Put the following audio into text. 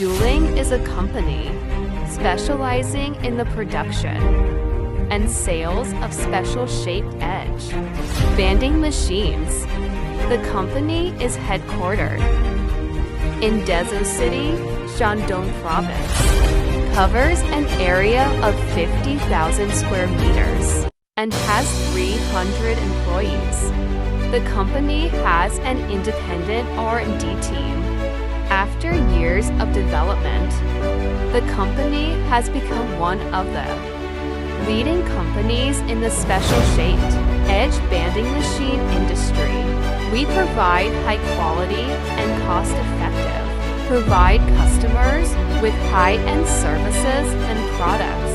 Dueling is a company specializing in the production and sales of special-shaped edge banding machines. The company is headquartered in Dezo City, Shandong Province, covers an area of 50,000 square meters, and has 300 employees. The company has an independent R&D team. After years of development, the company has become one of the leading companies in the special-shaped edge banding machine industry. We provide high quality and cost-effective, provide customers with high-end services and products.